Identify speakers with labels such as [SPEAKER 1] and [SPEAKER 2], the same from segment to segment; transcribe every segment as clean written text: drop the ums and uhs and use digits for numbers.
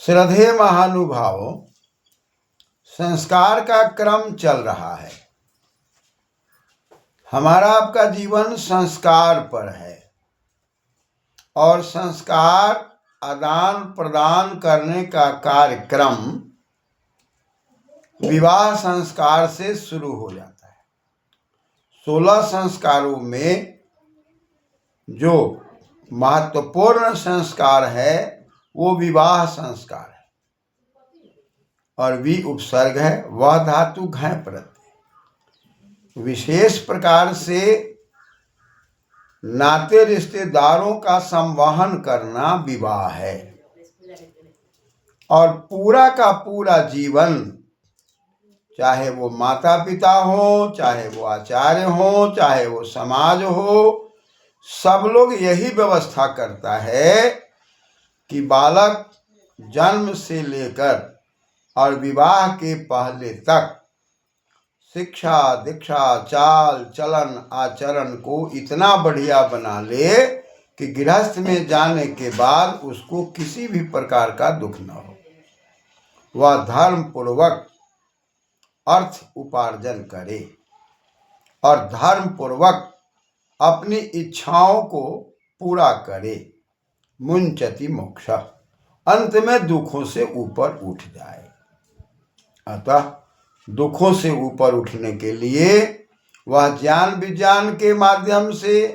[SPEAKER 1] श्रद्धेय महानुभावों, संस्कार का क्रम चल रहा है। हमारा आपका जीवन संस्कार पर है और संस्कार आदान प्रदान करने का कार्यक्रम विवाह संस्कार से शुरू हो जाता है। 16 संस्कारों में जो महत्वपूर्ण संस्कार है वो विवाह संस्कार है और वि उपसर्ग है, वह धातु घय प्रत्यय। विशेष प्रकार से नाते रिश्तेदारों का संवहन करना विवाह है और पूरा का पूरा जीवन, चाहे वो माता पिता हो, चाहे वो आचार्य हो, चाहे वो समाज हो, सब लोग यही व्यवस्था करता है कि बालक जन्म से लेकर और विवाह के पहले तक शिक्षा दीक्षा चाल चलन आचरण को इतना बढ़िया बना ले कि गृहस्थ में जाने के बाद उसको किसी भी प्रकार का दुख न हो। वह धर्म पूर्वक अर्थ उपार्जन करे और धर्म पूर्वक अपनी इच्छाओं को पूरा करे। मुंचति मोक्ष, अंत में दुखों से ऊपर उठ जाए। अतः दुखों से ऊपर उठने के लिए वह ज्ञान विज्ञान के माध्यम से,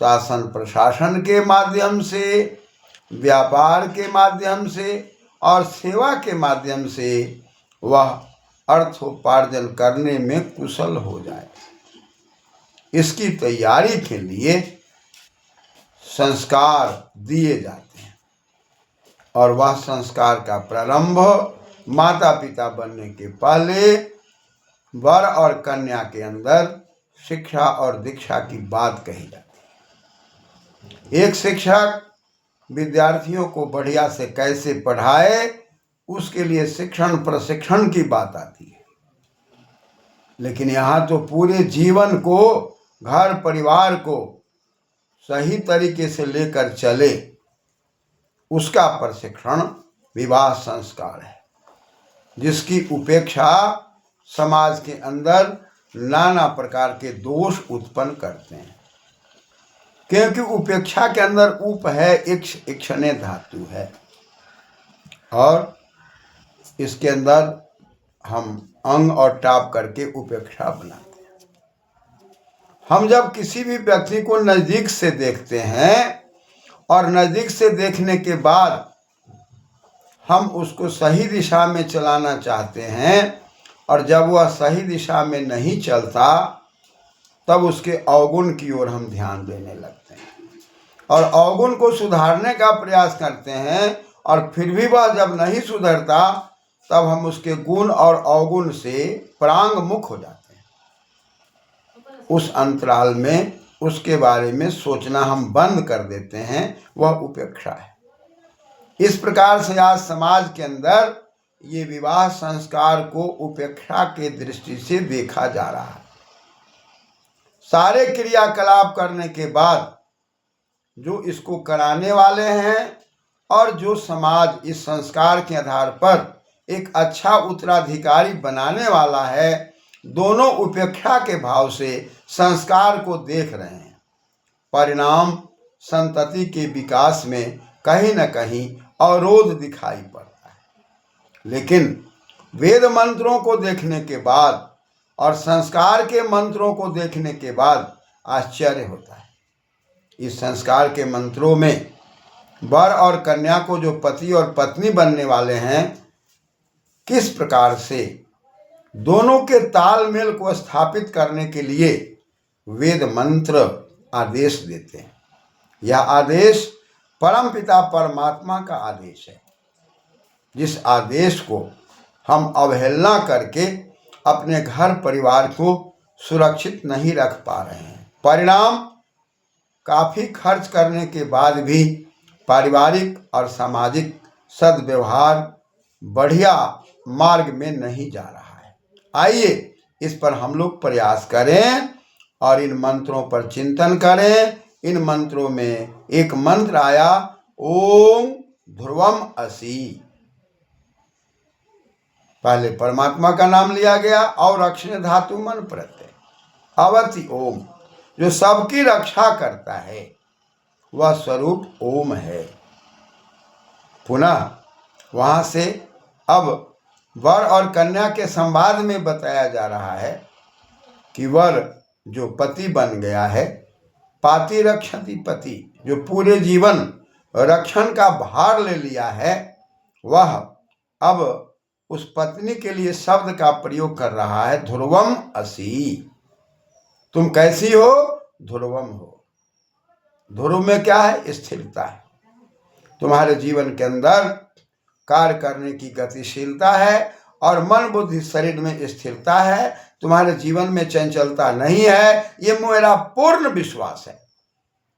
[SPEAKER 1] शासन प्रशासन के माध्यम से, व्यापार के माध्यम से और सेवा के माध्यम से वह अर्थोपार्जन करने में कुशल हो जाए। इसकी तैयारी के लिए संस्कार दिए जाते हैं और वह संस्कार का प्रारंभ माता पिता बनने के पहले वर और कन्या के अंदर शिक्षा और दीक्षा की बात कही जाती है। एक शिक्षक विद्यार्थियों को बढ़िया से कैसे पढ़ाए, उसके लिए शिक्षण प्रशिक्षण की बात आती है। लेकिन यहाँ तो पूरे जीवन को, घर परिवार को सही तरीके से लेकर चले, उसका प्रशिक्षण विवाह संस्कार है, जिसकी उपेक्षा समाज के अंदर नाना प्रकार के दोष उत्पन्न करते हैं। क्योंकि उपेक्षा के अंदर उप है, इक्ष, इक्षणे धातु है और इसके अंदर हम अंग और टाप करके उपेक्षा बनाते हैं। हम जब किसी भी व्यक्ति को नजदीक से देखते हैं और नजदीक से देखने के बाद हम उसको सही दिशा में चलाना चाहते हैं और जब वह सही दिशा में नहीं चलता तब उसके अवगुण की ओर हम ध्यान देने लगते हैं और अवगुण को सुधारने का प्रयास करते हैं और फिर भी वह जब नहीं सुधरता तब हम उसके गुण और अवगुण से प्रांग मुख हो जाते हैं। उस अंतराल में उसके बारे में सोचना हम बंद कर देते हैं, वह उपेक्षा है। इस प्रकार से आज समाज के अंदर ये विवाह संस्कार को उपेक्षा के दृष्टि से देखा जा रहा है। सारे क्रियाकलाप करने के बाद जो इसको कराने वाले हैं और जो समाज इस संस्कार के आधार पर एक अच्छा उत्तराधिकारी बनाने वाला है, दोनों उपेक्षा के भाव से संस्कार को देख रहे हैं। परिणाम संतति के विकास में कहीं न कहीं अवरोध दिखाई पड़ता है। लेकिन वेद मंत्रों को देखने के बाद और संस्कार के मंत्रों को देखने के बाद आश्चर्य होता है। इस संस्कार के मंत्रों में वर और कन्या को, जो पति और पत्नी बनने वाले हैं, किस प्रकार से दोनों के तालमेल को स्थापित करने के लिए वेद मंत्र आदेश देते हैं। यह आदेश परमपिता परमात्मा का आदेश है, जिस आदेश को हम अवहेलना करके अपने घर परिवार को सुरक्षित नहीं रख पा रहे हैं। परिणाम काफ़ी खर्च करने के बाद भी पारिवारिक और सामाजिक सद्व्यवहार बढ़िया मार्ग में नहीं जा रहा है। आइए इस पर हम लोग प्रयास करें और इन मंत्रों पर चिंतन करें। इन मंत्रों में एक मंत्र आया, ओम ध्रुवम असि। पहले परमात्मा का नाम लिया गया और अक्षय धातु मन प्रत्यय अवति ओम, जो सबकी रक्षा करता है वह स्वरूप ओम है। पुनः वहां से अब वर और कन्या के संवाद में बताया जा रहा है कि वर जो पति बन गया है, पाति रक्षति पति, जो पूरे जीवन रक्षण का भार ले लिया है, वह अब उस पत्नी के लिए शब्द का प्रयोग कर रहा है, ध्रुवम असि। तुम कैसी हो? ध्रुवम हो। ध्रुव में क्या है? स्थिरता है। तुम्हारे जीवन के अंदर कार्य करने की गतिशीलता है और मन बुद्धि शरीर में स्थिरता है। तुम्हारे जीवन में चंचलता नहीं है, ये मेरा पूर्ण विश्वास है।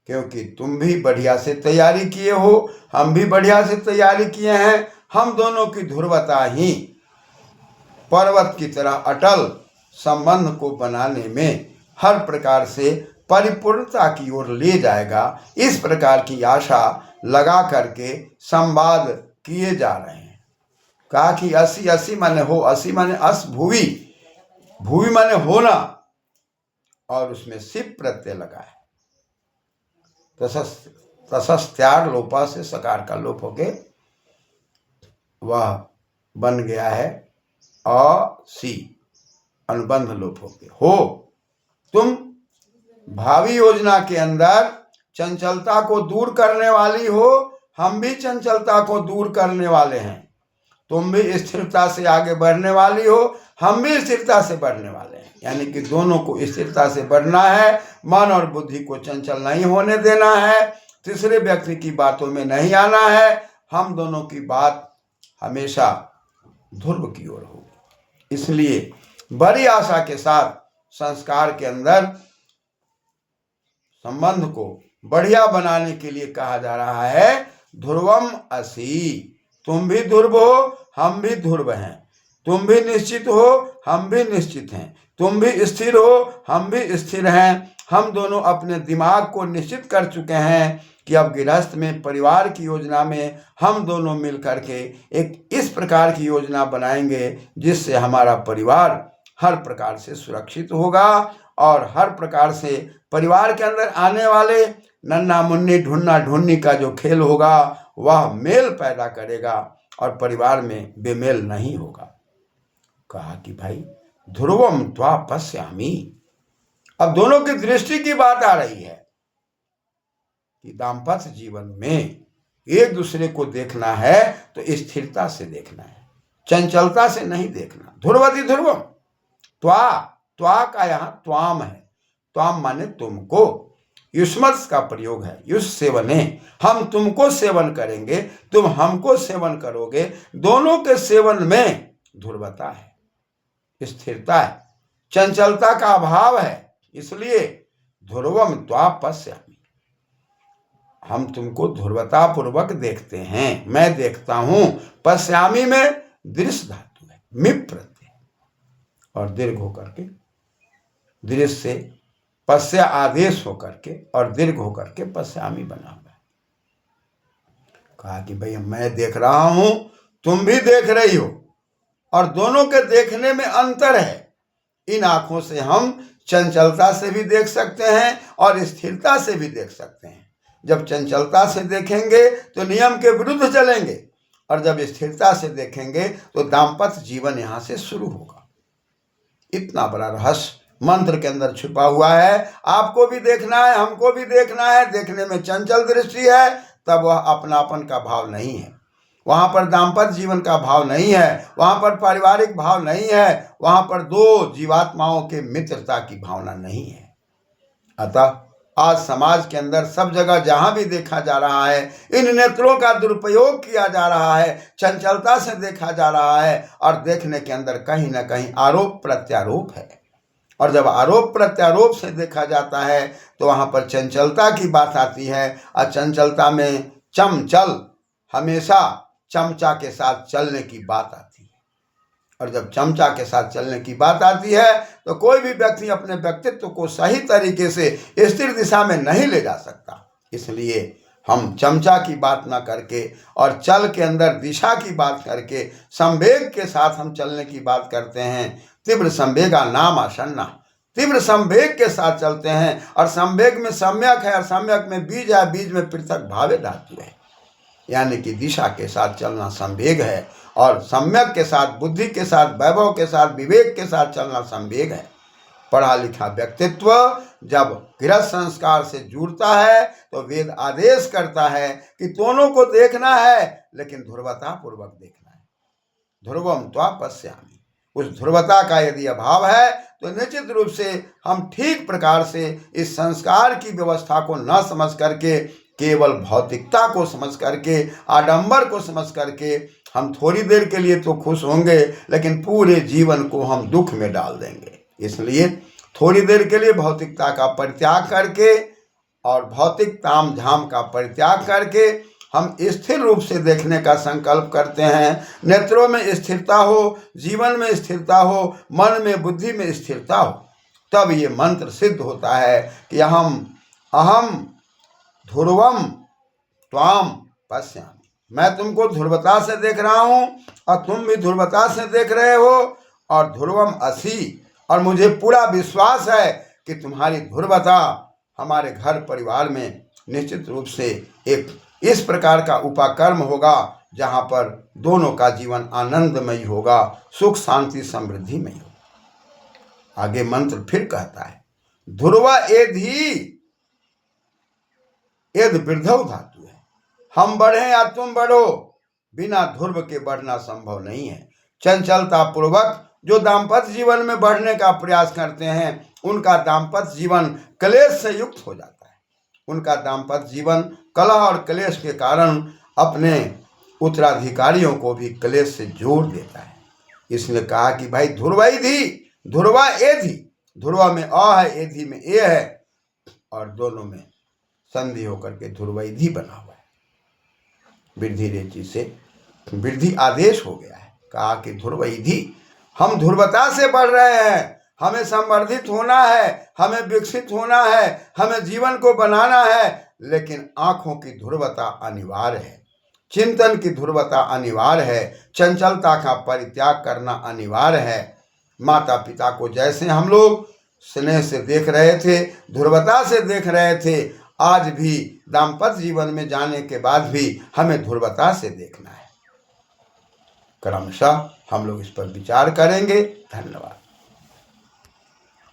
[SPEAKER 1] क्योंकि तुम भी बढ़िया से तैयारी किए हो, हम भी बढ़िया से तैयारी किए हैं। हम दोनों की ध्रुवता ही पर्वत की तरह अटल संबंध को बनाने में हर प्रकार से परिपूर्णता की ओर ले जाएगा। इस प्रकार की आशा लगा करके संवाद किए जा रहे हैं। कहा कि असि, असि माने हो, असि माने अस भूवि, भूवि माने होना, और उसमें सिप प्रत्यय लगा है। तसस्त्यार लोपा से सकार का लोप होके वह बन गया है असी, अनुबंध लोप होके हो। तुम भावी योजना के अंदर चंचलता को दूर करने वाली हो, हम भी चंचलता को दूर करने वाले हैं। तुम भी स्थिरता से आगे बढ़ने वाली हो, हम भी स्थिरता से बढ़ने वाले हैं। यानी कि दोनों को स्थिरता से बढ़ना है, मन और बुद्धि को चंचल नहीं होने देना है, तीसरे व्यक्ति की बातों में नहीं आना है। हम दोनों की बात हमेशा ध्रुव की ओर होगी। इसलिए बड़ी आशा के साथ संस्कार के अंदर संबंध को बढ़िया बनाने के लिए कहा जा रहा है, ध्रुवम असि। तुम भी ध्रुव हो, हम भी ध्रुव हैं। तुम भी निश्चित हो, हम भी निश्चित हैं। तुम भी स्थिर हो, हम भी स्थिर हैं। हम दोनों अपने दिमाग को निश्चित कर चुके हैं कि अब गृहस्थ में परिवार की योजना में हम दोनों मिल करके एक इस प्रकार की योजना बनाएंगे जिससे हमारा परिवार हर प्रकार से सुरक्षित होगा और हर प्रकार से परिवार के अंदर आने वाले नन्ना मुन्नी ढूंढना ढूंढनी का जो खेल होगा वह मेल पैदा करेगा और परिवार में बेमेल नहीं होगा। कहा कि भाई ध्रुवम त्वा पश्यामि। अब दोनों की दृष्टि की बात आ रही है कि दाम्पत्य जीवन में एक दूसरे को देखना है तो स्थिरता से देखना है, चंचलता से नहीं देखना। ध्रुवति ध्रुवम, त्वा का यहाँ त्वाम है। त्वाम माने तुमको, युष्मत् का प्रयोग है, युष सेवने, हम तुमको सेवन करेंगे, तुम हमको सेवन करोगे। दोनों के सेवन में ध्रुवता है, स्थिरता है, चंचलता का अभाव है। इसलिए ध्रुवम त्वा पश्यामि, हम तुमको ध्रुवता पूर्वक देखते हैं, मैं देखता हूं। पश्यामि में दृश्य धातु है, मिप प्रत्यय और दीर्घ होकर के, दृश्य से पश्य आदेश होकर के और दीर्घ होकर के पश्यामि बना हुआ है। कहा कि भाई मैं देख रहा हूं, तुम भी देख रही हो, और दोनों के देखने में अंतर है। इन आंखों से हम चंचलता से भी देख सकते हैं और स्थिरता से भी देख सकते हैं। जब चंचलता से देखेंगे तो नियम के विरुद्ध चलेंगे, और जब स्थिरता से देखेंगे तो दाम्पत्य जीवन यहां से शुरू होगा। इतना बड़ा रहस्य मंत्र के अंदर छुपा हुआ है। आपको भी देखना है, हमको भी देखना है। देखने में चंचल दृष्टि है, तब वह अपनापन का भाव नहीं है, वहां पर दाम्पत्य जीवन का भाव नहीं है, वहां पर पारिवारिक भाव नहीं है, वहां पर दो जीवात्माओं के मित्रता की भावना नहीं है। अतः आज समाज के अंदर सब जगह जहां भी देखा जा रहा है, इन नेत्रों का दुरुपयोग किया जा रहा है, चंचलता से देखा जा रहा है, और देखने के अंदर कहीं ना कहीं आरोप प्रत्यारोप है। और जब आरोप प्रत्यारोप से देखा जाता है तो वहां पर चंचलता की बात आती है, और चंचलता में चमचल, हमेशा चमचा के साथ चलने की बात आती है। और जब चमचा के साथ चलने की बात आती है तो कोई भी व्यक्ति अपने व्यक्तित्व को सही तरीके से स्थिर दिशा में नहीं ले जा सकता। इसलिए हम चमचा की बात ना करके और चल के अंदर दिशा की बात करके संवेग के साथ हम चलने की बात करते हैं। तीव्र संवेगा नाम आसन्ना, तीव्र संवेग के साथ चलते हैं और संवेग में सम्यक है और सम्यक में बीज है, बीज में पृथक भावे धातु है, यानी कि दिशा के साथ चलना संवेग है और सम्यक के साथ, बुद्धि के साथ, वैभव के साथ, विवेक के साथ चलना संवेग है। पढ़ा लिखा व्यक्तित्व जब गृहस्थ संस्कार से जुड़ता है तो वेद आदेश करता है कि दोनों को देखना है, लेकिन ध्रुवता पूर्वक देखना है। ध्रुवम त्वा पश्यामि, उस ध्रुवता का यदि अभाव है तो निश्चित रूप से हम ठीक प्रकार से इस संस्कार की व्यवस्था को न समझ करके, केवल भौतिकता को समझ करके, आडंबर को समझ करके हम थोड़ी देर के लिए तो खुश होंगे, लेकिन पूरे जीवन को हम दुख में डाल देंगे। इसलिए थोड़ी देर के लिए भौतिकता का परित्याग करके और भौतिक ताम झाम का परित्याग करके हम स्थिर रूप से देखने का संकल्प करते हैं। नेत्रों में स्थिरता हो, जीवन में स्थिरता हो, मन में, बुद्धि में स्थिरता हो, तब ये मंत्र सिद्ध होता है कि अहम ध्रुवम त्वाम पश्यामि, मैं तुमको ध्रुवता से देख रहा हूँ और तुम भी ध्रुवता से देख रहे हो, और ध्रुवम असि, और मुझे पूरा विश्वास है कि तुम्हारी ध्रुवता हमारे घर परिवार में निश्चित रूप से एक इस प्रकार का उपाकर्म होगा जहाँ पर दोनों का जीवन आनंदमयी होगा, सुख शांति समृद्धि में होगा। आगे मंत्र फिर कहता है, ध्रुवा एधि, एद वृद्धौ धातु है, हम बढ़े या तुम बढ़ो, बिना ध्रुव के बढ़ना संभव नहीं है। चंचलता पूर्वक जो दाम्पत्य जीवन में बढ़ने का प्रयास करते हैं उनका दाम्पत्य जीवन क्लेश से युक्त हो जाता है। उनका दाम्पत्य जीवन कलह और क्लेश के कारण अपने उत्तराधिकारियों को भी क्लेश से जोड़ देता है। इसने कहा कि भाई ध्रुवैधि, ध्रुवा एधि, ध्रुवा में अ है, एधि में ए है, और दोनों में संधि होकर के ध्रुवैधि बना हुआ है। वृद्धि रेचि से वृद्धि आदेश हो गया है। कहा कि ध्रुवैधि, हम ध्रुवता से बढ़ रहे हैं, हमें संवर्धित होना है, हमें विकसित होना है, हमें जीवन को बनाना है, लेकिन आंखों की ध्रुवता अनिवार्य है, चिंतन की ध्रुवता अनिवार्य है, चंचलता का परित्याग करना अनिवार्य है। माता पिता को जैसे हम लोग स्नेह से देख रहे थे, ध्रुवता से देख रहे थे, आज भी दाम्पत्य जीवन में जाने के बाद भी हमें ध्रुवता से देखना है। क्रमशः हम लोग इस पर विचार करेंगे। धन्यवाद।